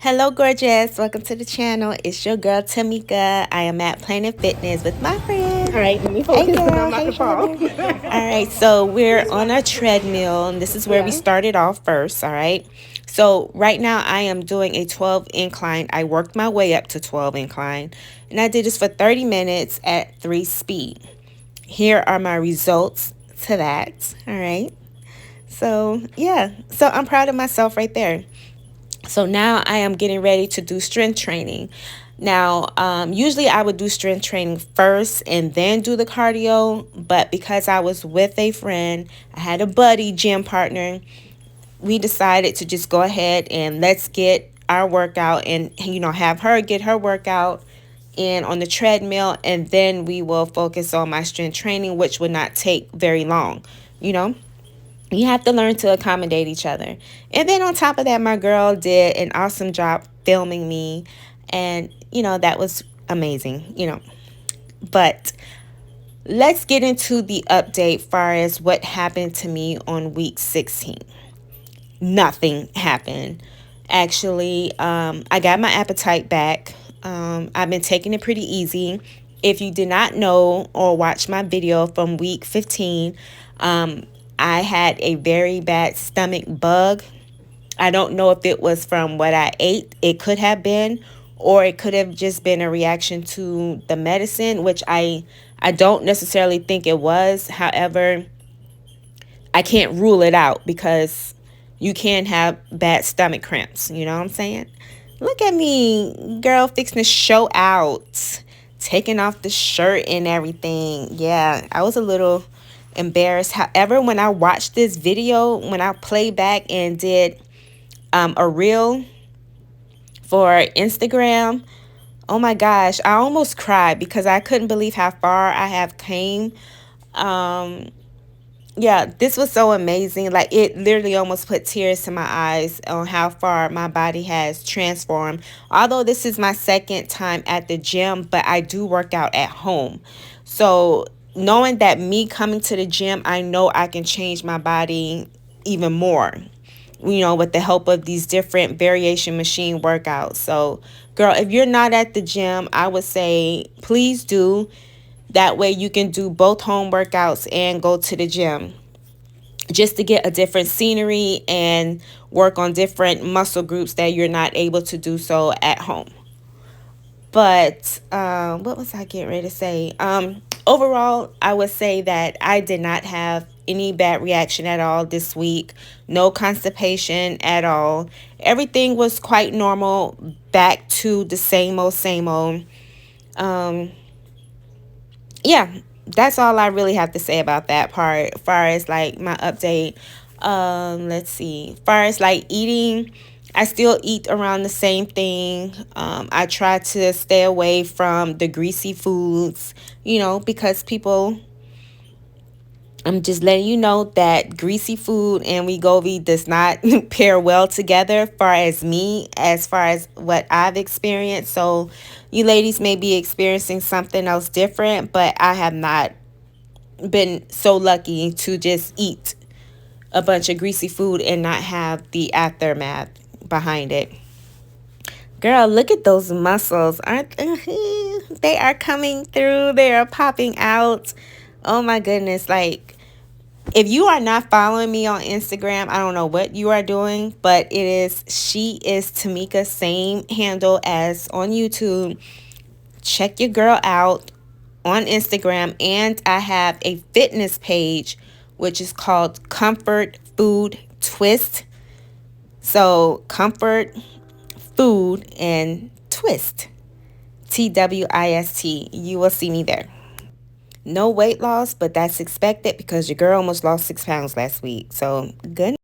Hello, gorgeous. Welcome to the channel. It's your girl, Tamika. I am at Planet Fitness with my friend. All right, let me Hey, focus because girl. I'm about Hey, to fall. All right, so we're on a treadmill, and this is where we Yeah. started off first, all right? So right now, I am doing a 12 incline. I worked my way up to 12 incline, and I did this for 30 minutes at 3 speed. Here are my results to that, all right? So, yeah. So I'm proud of myself right there. So now I am getting ready to do strength training. Now, usually I would do strength training first and then do the cardio, but because I was with a friend, I had a buddy gym partner, we decided to just go ahead and let's get our workout and, have her get her workout in on the treadmill, and then we will focus on my strength training, which would not take very long, you know. You have to learn to accommodate each other. And then on top of that, my girl did an awesome job filming me. And, that was amazing. But let's get into the update far as what happened to me on week 16. Nothing happened. Actually, I got my appetite back. I've been taking it pretty easy. If you did not know or watch my video from week 15, I had a very bad stomach bug. I don't know if it was from what I ate. It could have been, or it could have just been a reaction to the medicine, which I don't necessarily think it was. However, I can't rule it out because you can have bad stomach cramps. You know what I'm saying? Look at me, girl, fixing to show out, taking off the shirt and everything. Yeah, I was a little embarrassed. However, when I watched this video, when I played back and did a reel for Instagram, oh my gosh, I almost cried because I couldn't believe how far I have came. Um, yeah, this was so amazing. Like, it literally almost put tears to my eyes on how far my body has transformed. Although this is my second time at the gym, but I do work out at home. So knowing that me coming to the gym, I know I can change my body even more, with the help of these different variation machine workouts. So, girl, if you're not at the gym, I would say please do. That way you can do both home workouts and go to the gym just to get a different scenery and work on different muscle groups that you're not able to do so at home. But what was I getting ready to say? Overall, I would say that I did not have any bad reaction at all this week. No constipation at all. Everything was quite normal. Back to the same old, same old. Um, yeah, that's all I really have to say about that part. As far as like my update, let's see. As far as like eating, I still eat around the same thing. I try to stay away from the greasy foods, because people, I'm just letting you know that greasy food and Wegovy does not pair well together as far as what I've experienced. So you ladies may be experiencing something else different, but I have not been so lucky to just eat a bunch of greasy food and not have the aftermath behind it. Girl, look at those muscles. Aren't they are coming through. They are popping out. Oh my goodness. Like, if you are not following me on Instagram, I don't know what you are doing, but she is Tamika, same handle as on YouTube. Check your girl out on Instagram, and I have a fitness page which is called Comfort Food Twist. So Comfort Food and Twist, TWIST. You will see me there. No weight loss, but that's expected because your girl almost lost 6 pounds last week. So good.